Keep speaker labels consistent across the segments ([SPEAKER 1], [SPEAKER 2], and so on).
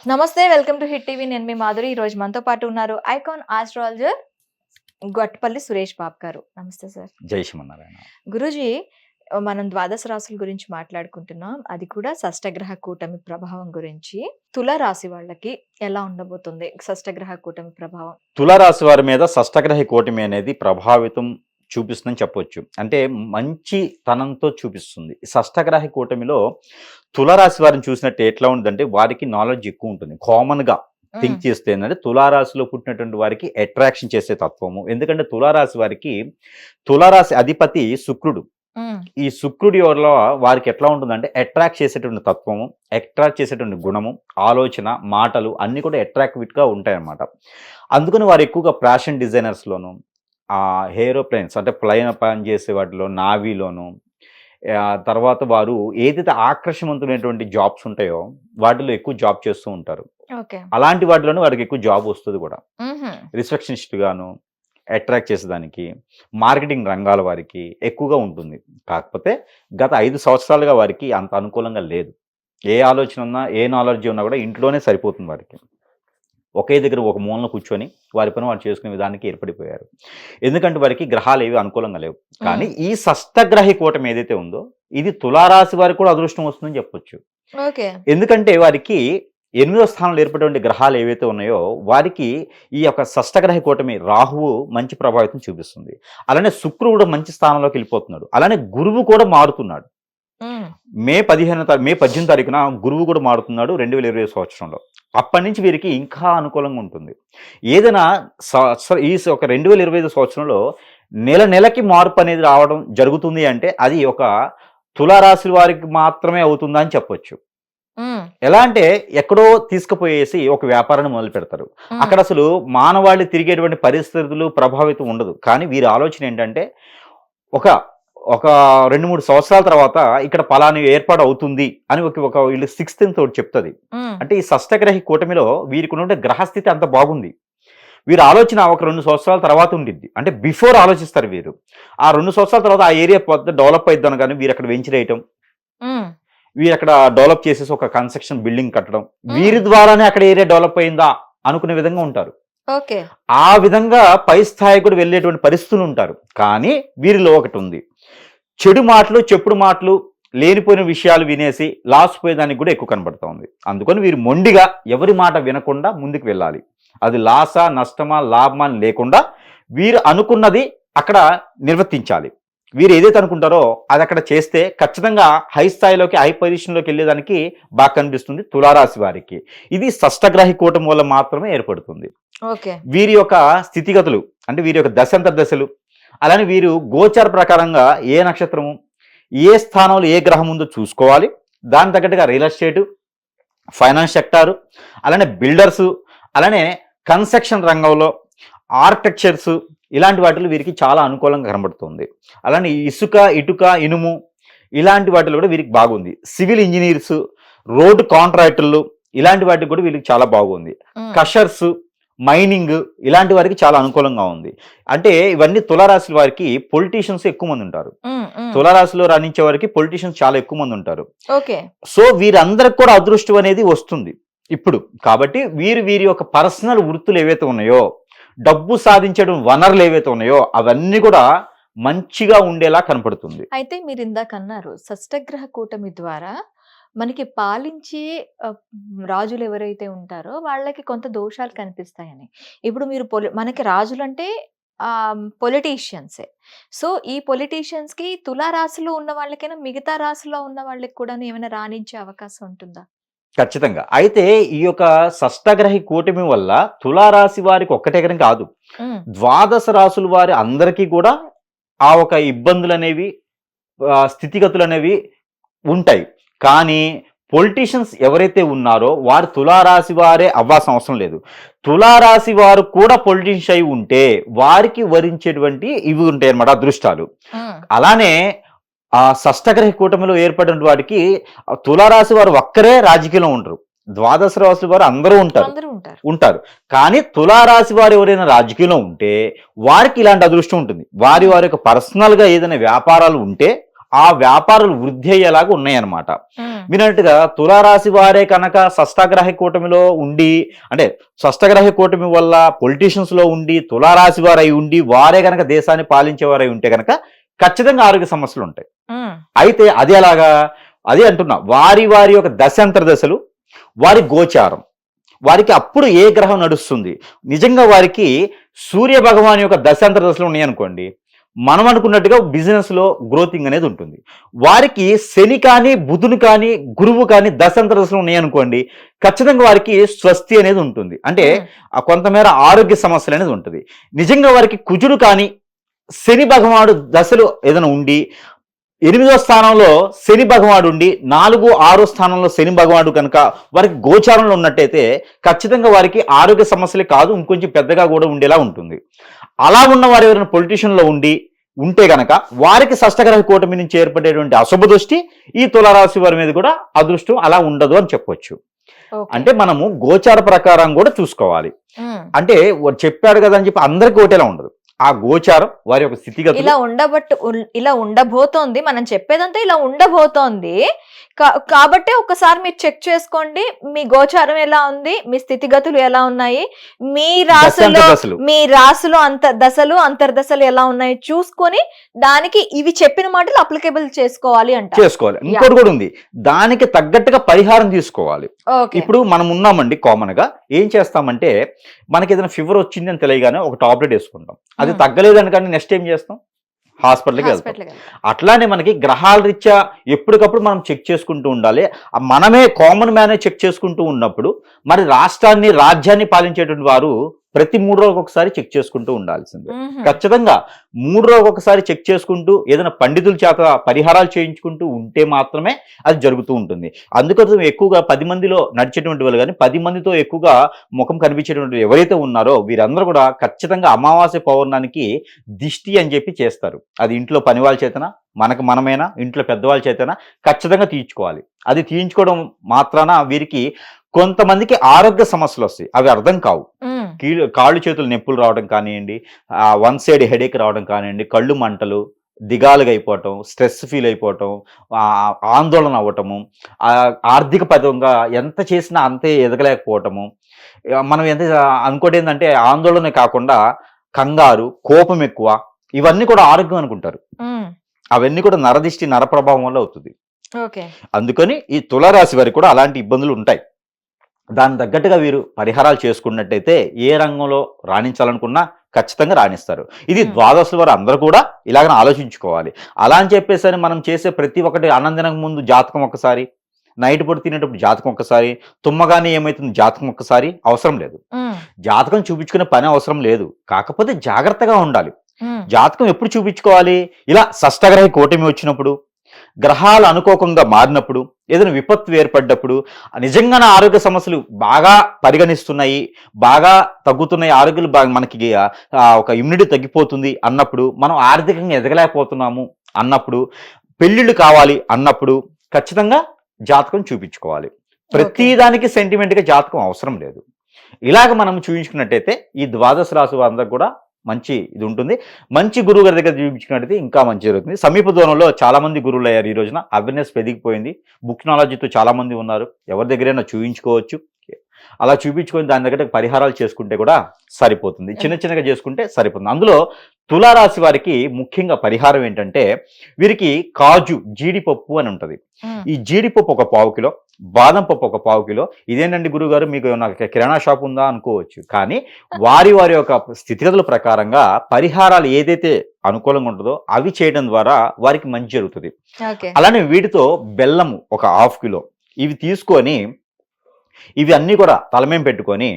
[SPEAKER 1] నమస్తే. Welcome to hit TV. నేను మీ మాధురి. ఈరోజు మనతో పాటు ఉన్నారు ఐకాన్ ఆస్ట్రాలజర్ గొట్టపల్లి సురేష్ బాబు గారు. నమస్తే సార్.
[SPEAKER 2] జై శ్రీమన్నారాయణ.
[SPEAKER 1] గురూజీ, మనం ద్వాదశ రాశుల గురించి మాట్లాడుకుంటున్నాం. అది కూడా షష్టగ్రహ కూటమి ప్రభావం గురించి. తుల రాశి వాళ్ళకి ఎలా ఉండబోతుంది షష్టగ్రహ కూటమి ప్రభావం?
[SPEAKER 2] తులారాశి వారి మీద షష్టగ్రహ కూటమి అనేది ప్రభావితం చూపిస్తుందని చెప్పొచ్చు. అంటే మంచి తనంతో చూపిస్తుంది. షష్టగ్రహ కూటమిలో తులారాశి వారిని చూసినట్టు ఎట్లా ఉంటుందంటే వారికి నాలెడ్జ్ ఎక్కువ ఉంటుంది. కామన్ గా థింక్ చేస్తే ఏంటంటే తులారాశిలో పుట్టినటువంటి వారికి అట్రాక్షన్ చేసే తత్వము. ఎందుకంటే తులారాశి వారికి తులారాశి అధిపతి శుక్రుడు. ఈ శుక్రుడి వల్ల వారికి ఎట్లా ఉంటుందంటే అట్రాక్ట్ చేసేటువంటి తత్వము, అట్రాక్ట్ చేసేటువంటి గుణము, ఆలోచన, మాటలు అన్ని కూడా అట్రాక్టివ్గా ఉంటాయన్నమాట. అందుకని వారు ఎక్కువగా ఫ్యాషన్ డిజైనర్స్లోను, ఏరోప్లేన్స్ అంటే ప్లైన్ పని చేసే వాటిలో, నావీలోను, తర్వాత వారు ఏదైతే ఆకర్షవంతమైనటువంటి జాబ్స్ ఉంటాయో వాటిలో ఎక్కువ జాబ్ చేస్తూ ఉంటారు. అలాంటి వాటిలోనే వారికి ఎక్కువ జాబ్ వస్తుంది కూడా. రిసెప్షనిస్ట్ గాను అట్రాక్ట్ చేసేదానికి మార్కెటింగ్ రంగాల వారికి ఎక్కువగా ఉంటుంది. కాకపోతే గత 5 సంవత్సరాలుగా వారికి అంత అనుకూలంగా లేదు. ఏ ఆలోచన ఉన్నా, ఏ నాలెడ్జ్ ఉన్నా కూడా ఇంట్లోనే సరిపోతుంది వారికి. ఒకే దగ్గర ఒక మూలలో కూర్చొని వారి పని వారు చేసుకునే విధానికి ఏర్పడిపోయారు. ఎందుకంటే వారికి గ్రహాలు ఏవి అనుకూలంగా లేవు. కానీ ఈ షష్టగ్రహ కూటమి ఏదైతే ఉందో ఇది తులారాశి వారికి కూడా అదృష్టం వస్తుందని చెప్పొచ్చు. ఎందుకంటే వారికి 8వ స్థానంలో ఏర్పడేటువంటి గ్రహాలు ఏవైతే ఉన్నాయో వారికి ఈ యొక్క షష్టగ్రహ కూటమి రాహువు మంచి ప్రభావితం చూపిస్తుంది. అలానే శుక్రుడు మంచి స్థానంలోకి వెళ్ళిపోతున్నాడు. అలానే గురువు కూడా మారుతున్నాడు. మే 18వ తారీఖున గురువు కూడా మారుతున్నాడు 2020 సంవత్సరంలో. అప్పటి నుంచి వీరికి ఇంకా అనుకూలంగా ఉంటుంది. ఏదైనా ఈ ఒక 2025 సంవత్సరంలో నెలకి మార్పు అనేది రావడం జరుగుతుంది అంటే అది ఒక తులారాశి వారికి మాత్రమే అవుతుందా అని చెప్పొచ్చు. ఎలా అంటే ఎక్కడో తీసుకుపోయేసి ఒక వ్యాపారాన్ని మొదలు పెడతారు. అక్కడ అసలు మానవాళి తిరిగేటువంటి పరిస్థితులు ప్రభావితం ఉండదు. కానీ వీరి ఆలోచన ఏంటంటే ఒక 2-3 సంవత్సరాల తర్వాత ఇక్కడ పలాని ఏర్పాటు అవుతుంది అని ఒక వీళ్ళు 6th తోటి చెప్తుంది. అంటే ఈ షష్టగ్రహ కూటమిలో వీరికి ఉన్న గ్రహస్థితి అంత బాగుంది. వీరి ఆలోచన ఒక 2 సంవత్సరాల తర్వాత ఉండిద్ది. అంటే బిఫోర్ ఆలోచిస్తారు వీరు. ఆ 2 సంవత్సరాల తర్వాత ఆ ఏరియా డెవలప్ అయిద్దాను కానీ వీరు అక్కడ వెంచర్ వేయటం, వీరు అక్కడ డెవలప్ చేసేసి ఒక కన్స్ట్రక్షన్ బిల్డింగ్ కట్టడం, వీరి ద్వారానే అక్కడ ఏరియా డెవలప్ అయిందా అనుకునే విధంగా ఉంటారు. ఆ విధంగా పై స్థాయి కూడా వెళ్ళేటువంటి పరిస్థితులు ఉంటారు. కానీ వీరిలో ఒకటి ఉంది, చెడు మాటలు, చెప్పుడు మాటలు, లేనిపోయిన విషయాలు వినేసి లాస్ పోయేదానికి కూడా ఎక్కువ కనబడుతూ ఉంది. అందుకని వీరు మొండిగా ఎవరి మాట వినకుండా ముందుకు వెళ్ళాలి. అది లాసా, నష్టమా, లాభమా లేకుండా వీరు అనుకున్నది అక్కడ నిర్వర్తించాలి. వీరు ఏదైతే అనుకుంటారో అది అక్కడ చేస్తే ఖచ్చితంగా హై స్థాయిలోకి, హై పొజిషన్లోకి వెళ్ళేదానికి బాగా కనిపిస్తుంది తులారాశి వారికి. ఇది షష్టగ్రహ కూటమి వల్ల మాత్రమే ఏర్పడుతుంది. వీరి యొక్క స్థితిగతులు అంటే వీరి యొక్క దశాంతర దశలు, అలానే వీరు గోచార ప్రకారంగా ఏ నక్షత్రము, ఏ స్థానంలో ఏ గ్రహం ఉందో చూసుకోవాలి. దాని తగ్గట్టుగా రియల్ ఎస్టేటు, ఫైనాన్స్ సెక్టారు, అలానే బిల్డర్సు, అలానే కన్స్ట్రక్షన్ రంగంలో ఆర్కిటెక్చర్స్, ఇలాంటి వాటిలో వీరికి చాలా అనుకూలంగా కనబడుతుంది. అలానే ఇసుక, ఇటుక, ఇనుము ఇలాంటి వాటిలో కూడా వీరికి బాగుంది. సివిల్ ఇంజనీర్స్, రోడ్డు కాంట్రాక్టర్లు ఇలాంటి వాటికి కూడా వీరికి చాలా బాగుంది. కషర్స్, మైనింగ్ ఇలాంటి వారికి చాలా అనుకూలంగా ఉంది. అంటే ఇవన్నీ తులారాశి వారికి పొలిటీషియన్స్ ఎక్కువ మంది ఉంటారు. తులారాశిలో రాణించే వారికి పొలిటీషియన్స్ చాలా ఎక్కువ మంది ఉంటారు. సో వీరందరికి కూడా అదృష్టం అనేది వస్తుంది ఇప్పుడు. కాబట్టి వీరి యొక్క పర్సనల్ వృత్తులు ఏవైతే ఉన్నాయో, డబ్బు సాధించడం వనరులు ఏవైతే ఉన్నాయో అవన్నీ కూడా మంచిగా ఉండేలా కనపడుతుంది.
[SPEAKER 1] అయితే మీరు ఇందాక అన్నారు షష్టగ్రహ కూటమి ద్వారా మనకి పాలించే రాజులు ఎవరైతే ఉంటారో వాళ్ళకి కొంత దోషాలు కనిపిస్తాయని. ఇప్పుడు మీరు మనకి రాజులు అంటే పొలిటీషియన్సే. సో ఈ పొలిటీషియన్స్ కి తులారాశిలో ఉన్న వాళ్ళకైనా మిగతా రాశిలో ఉన్న వాళ్ళకి కూడా ఏమైనా రాణించే అవకాశం ఉంటుందా?
[SPEAKER 2] ఖచ్చితంగా. అయితే ఈ యొక్క షష్టగ్రహ కూటమి వల్ల తులారాశి వారికి ఒక్కటే కాదు, ద్వాదశ రాశుల వారి అందరికీ కూడా ఆ ఒక ఇబ్బందులు అనేవి, స్థితిగతులు అనేవి ఉంటాయి. కానీ పొలిటీషియన్స్ ఎవరైతే ఉన్నారో వారు తులారాశి వారే అవ్వాల్సిన అవసరం లేదు. తులారాశి వారు కూడా పొలిటీషియన్స్ అయి ఉంటే వారికి వరించేటువంటి ఇవి ఉంటాయి అన్నమాట, అదృష్టాలు. అలానే ఆ షష్టగ్రహ కూటమిలో ఏర్పడిన వాటికి తులారాశి వారు ఒక్కరే రాజకీయంలో ఉండరు. ద్వాదశ రాశి వారు అందరూ ఉంటారు. కానీ తులారాశి వారు ఎవరైనా రాజకీయంలో ఉంటే వారికి ఇలాంటి అదృష్టం ఉంటుంది. వారి యొక్క పర్సనల్ గా ఏదైనా వ్యాపారాలు ఉంటే ఆ వ్యాపారాలు వృద్ధి అయ్యేలాగా ఉన్నాయన్నమాట.
[SPEAKER 1] హ్మ్.
[SPEAKER 2] మీరన్నట్టుగా తులారాశి వారే కనుక షష్ఠగ్రహ కూటమిలో ఉండి, అంటే షష్ఠగ్రహ కూటమి వల్ల పొలిటీషియన్స్ లో ఉండి తులారాశి వారై ఉండి వారే కనుక దేశాన్ని పాలించేవారై ఉంటే కనుక ఖచ్చితంగా ఆరోగ్య సమస్యలు ఉంటాయి.
[SPEAKER 1] హ్మ్.
[SPEAKER 2] అయితే అది ఎలాగా? అదే అంటున్నా, వారి వారి యొక్క దశాంతర దశలు, వారి గోచారం, వారికి అప్పుడు ఏ గ్రహం నడుస్తుంది. నిజంగా వారికి సూర్య భగవాన్ యొక్క దశాంతర దశలు ఉన్నాయనుకోండి, మనం అనుకున్నట్టుగా బిజినెస్లో గ్రోతింగ్ అనేది ఉంటుంది. వారికి శని కానీ బుధుని కానీ గురువు కానీ దశాంతర దశలు ఉన్నాయనుకోండి, ఖచ్చితంగా వారికి స్వస్తి అనేది ఉంటుంది. అంటే
[SPEAKER 1] హ్మ్.
[SPEAKER 2] కొంతమేర ఆరోగ్య సమస్యలు అనేది ఉంటుంది. నిజంగా వారికి కుజుడు కానీ శని భగవానుడు దశలు ఏదైనా ఉండి 8వ స్థానంలో శని భగవానుడు ఉండి 4, 6 స్థానంలో శని భగవానుడు కనుక వారికి గోచారంలో ఉన్నట్టయితే ఖచ్చితంగా వారికి ఆరోగ్య సమస్యలే కాదు, ఇంకొంచెం పెద్దగా కూడా ఉండేలా ఉంటుంది. అలా ఉన్న వారు ఎవరైనా పొలిటీషియన్లో ఉంటే గనక వారికి షష్ఠగ్రహ కూటమి నుంచి ఏర్పడేటువంటి అశుభ దృష్టి ఈ తులారాశి వారి మీద కూడా అదృష్టం అలా ఉండదు అని చెప్పొచ్చు.
[SPEAKER 1] ఓకే.
[SPEAKER 2] అంటే మనము గోచార ప్రకారం కూడా చూసుకోవాలి.
[SPEAKER 1] హ్మ్.
[SPEAKER 2] అంటే వాడు చెప్పాడు కదా అని చెప్పి అందరికీ ఒకటేలా ఉండదు. ఆ గోచారం వారి యొక్క స్థితిగతులు
[SPEAKER 1] ఇలా ఉండబోతోంది. మనం చెప్పేదంతా ఇలా ఉండబోతోంది. కాబట్టి ఒక్కసారి మీరు చెక్ చేసుకోండి. మీ గోచారం ఎలా ఉంది? మీ స్థితిగతులు ఎలా ఉన్నాయి? మీ రాశిలో
[SPEAKER 2] దశలు
[SPEAKER 1] మీ రాశిలో దశలు, అంతర్దశలు ఎలా ఉన్నాయి చూసుకొని దానికి ఇవి చెప్పిన మాటలు అప్లికేబుల్ చేసుకోవాలి అంట.
[SPEAKER 2] చేసుకోవాలి. ఇంకోటి కూడా ఉంది, దానికి తగ్గట్టుగా పరిహారం తీసుకోవాలి.
[SPEAKER 1] ఓకే.
[SPEAKER 2] ఇప్పుడు మనం ఉన్నామండి, కామన్ గా ఏం చేస్తామంటే మనకి ఏదైనా ఫీవర్ వచ్చింది అని తెలియగానే ఒక టాబ్లెట్ వేసుకుంటాం. అది తగ్గలేదని కానీ నెక్స్ట్ ఏం చేస్తాం? హాస్పిటల్కి వెళ్తాం. అట్లానే మనకి గ్రహాల రీత్యా ఎప్పటికప్పుడు మనం చెక్ చేసుకుంటూ ఉండాలి. మనమే కామన్ మ్యానే చెక్ చేసుకుంటూ ఉన్నప్పుడు మరి రాష్ట్రాన్ని రాజ్యాన్ని పాలించేటువంటి వారు ప్రతి 3 రోజులకు ఒకసారి చెక్ చేసుకుంటూ ఉండాల్సిందే. ఖచ్చితంగా 3 రోజులకు ఒకసారి చెక్ చేసుకుంటూ ఏదైనా పండితుల చేత పరిహారాలు చేయించుకుంటూ ఉంటే మాత్రమే అది జరుగుతూ ఉంటుంది. అందుకోసం ఎక్కువగా 10 మందిలో నడిచేటువంటి వాళ్ళు కానీ 10 మందితో ఎక్కువగా ముఖం కనిపించేటువంటి ఎవరైతే ఉన్నారో వీరందరూ కూడా ఖచ్చితంగా అమావాస్య పౌర్ణానికి దిష్టి అని చెప్పి చేస్తారు. అది ఇంట్లో పని వాళ్ళ చేతన, మనమైనా, ఇంట్లో పెద్దవాళ్ళ చేతన ఖచ్చితంగా తీయించుకోవాలి. అది తీయించుకోవడం మాత్రాన వీరికి కొంతమందికి ఆరోగ్య సమస్యలు వస్తాయి, అవి అర్థం కావు. కాళ్ళు చేతులు నొప్పులు రావడం కానివ్వండి, వన్ సైడ్ హెడేక్ రావడం కానివ్వండి, కళ్ళు మంటలు, దిగాలుగా అయిపోవటం, స్ట్రెస్ ఫీల్ అయిపోవటం, ఆందోళన అవ్వటము, ఆర్థిక పరంగా ఎంత చేసినా అంతే ఎదగలేకపోవటము, మనం ఎంత అనుకోటి ఏంటంటే ఆందోళన కాకుండా కంగారు, కోపం ఎక్కువ, ఇవన్నీ కూడా ఆరోగ్యం అనుకుంటారు. అవన్నీ కూడా నరదిష్టి, నర ప్రభావం వల్ల అవుతుంది. అందుకని ఈ తులారాశి వారికి కూడా అలాంటి ఇబ్బందులు ఉంటాయి. దాని తగ్గట్టుగా వీరు పరిహారాలు చేసుకున్నట్టయితే ఏ రంగంలో రాణించాలనుకున్నా ఖచ్చితంగా రాణిస్తారు. ఇది ద్వాదశుల వారు అందరూ కూడా ఇలాగనే ఆలోచించుకోవాలి. అలా అని చెప్పేసరి మనం చేసే ప్రతి ఒక్కటి అన్నం ముందు జాతకం ఒక్కసారి, నైట్ పూట తినేటప్పుడు జాతకం ఒక్కసారి, తుమ్మగానే ఏమైతుంది జాతకం ఒక్కసారి అవసరం లేదు. జాతకం చూపించుకునే పని అవసరం లేదు. కాకపోతే జాగ్రత్తగా ఉండాలి. జాతకం ఎప్పుడు చూపించుకోవాలి? ఇలా షష్ఠగ్రహ కూటమి వచ్చినప్పుడు, గ్రహాలు అనుకోకుండా మారినప్పుడు, ఏదైనా విపత్తు ఏర్పడ్డప్పుడు, నిజంగానే ఆరోగ్య సమస్యలు బాగా పరిగణిస్తున్నాయి, బాగా తగ్గుతున్నాయి, ఆరోగ్యాలు బాగా మనకి ఒక ఇమ్యూనిటీ తగ్గిపోతుంది అన్నప్పుడు, మనం ఆర్థికంగా ఎదగలేకపోతున్నాము అన్నప్పుడు, పెళ్ళిళ్ళు కావాలి అన్నప్పుడు ఖచ్చితంగా జాతకం చూపించుకోవాలి. ప్రతిదానికి సెంటిమెంట్గా జాతకం అవసరం లేదు. ఇలాగ మనం చూపించుకున్నట్టయితే ఈ ద్వాదశ రాశి వారందరూ కూడా మంచి ఇది ఉంటుంది. మంచి గురువు గారి దగ్గర చూపించుకున్నట్టయితే ఇంకా మంచి జరుగుతుంది. సమీప దూరంలో చాలా మంది గురువులు అయ్యారు. ఈ రోజున అవేర్నెస్ పెరిగిపోయింది. బుక్ నాలెడ్జ్తో చాలా మంది ఉన్నారు. ఎవరి దగ్గరైనా చూపించుకోవచ్చు. అలా చూపించుకొని దాని దగ్గర పరిహారాలు చేసుకుంటే కూడా సరిపోతుంది. చిన్నగా చేసుకుంటే సరిపోతుంది. అందులో తులారాశి వారికి ముఖ్యంగా పరిహారం ఏంటంటే వీరికి కాజు, జీడిపప్పు అని ఉంటుంది. ఈ జీడిపప్పు ఒక 1/4 కిలో, బాదం పప్పు ఒక 1/4 కిలో. ఇదేంటండి గురుగారు మీకు నాకు కిరాణా షాప్ ఉందా అనుకోవచ్చు. కానీ వారి యొక్క స్థితిగతుల ప్రకారంగా పరిహారాలు ఏదైతే అనుకూలంగా ఉంటుందో అవి చేయడం ద్వారా వారికి మంచి జరుగుతుంది. అలానే వీటితో బెల్లము ఒక 1/2 కిలో ఇవి తీసుకొని ఇవి అన్నీ కూడా తలమేం పెట్టుకొని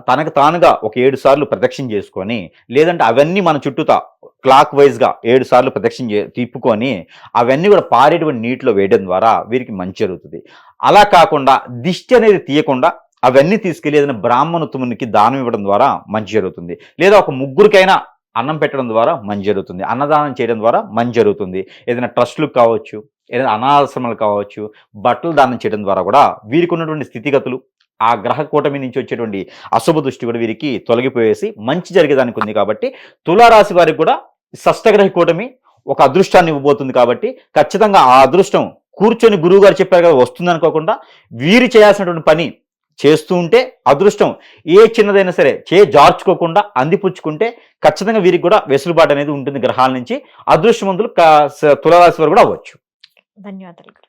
[SPEAKER 2] తనకు తానుగా ఒక 7 సార్లు ప్రదక్షిణ చేసుకొని, లేదంటే అవన్నీ మన చుట్టూతా క్లాక్ వైజ్గా 7 సార్లు ప్రదక్షిణ తిప్పుకొని అవన్నీ కూడా పారేటువంటి నీటిలో వేయడం ద్వారా వీరికి మంచి జరుగుతుంది. అలా కాకుండా దిష్టి అనేది తీయకుండా అవన్నీ తీసుకెళ్ళి ఏదైనా బ్రాహ్మణోత్తమునికి దానం ఇవ్వడం ద్వారా మంచి జరుగుతుంది. లేదా ఒక ముగ్గురికైనా అన్నం పెట్టడం ద్వారా మంచి జరుగుతుంది. అన్నదానం చేయడం ద్వారా మంచి జరుగుతుంది. ఏదైనా ట్రస్టులకు కావచ్చు, ఏదైనా అనాథాశ్రమాలు కావచ్చు, బట్టలు దానం చేయడం ద్వారా కూడా వీరికి ఉన్నటువంటి స్థితిగతులు, ఆ గ్రహ కూటమి నుంచి వచ్చేటువంటి అశుభ దృష్టి కూడా వీరికి తొలగిపోయేసి మంచి జరిగేదానికి ఉంది. కాబట్టి తులారాశి వారికి కూడా షష్ఠగ్రహ కూటమి ఒక అదృష్టాన్ని ఇవ్వబోతుంది. కాబట్టి ఖచ్చితంగా ఆ అదృష్టం కూర్చొని గురువు గారు చెప్పారు కదా వస్తుంది అనుకోకుండా వీరు చేయాల్సినటువంటి పని చేస్తూ ఉంటే అదృష్టం ఏ చిన్నదైనా సరే జార్చుకోకుండా అందిపుచ్చుకుంటే ఖచ్చితంగా వీరికి కూడా వెసులుబాటు అనేది ఉంటుంది గ్రహాల నుంచి. అదృష్టవంతులు తులారాశి వారు కూడా అవ్వచ్చు.
[SPEAKER 1] ధన్యవాదాలు.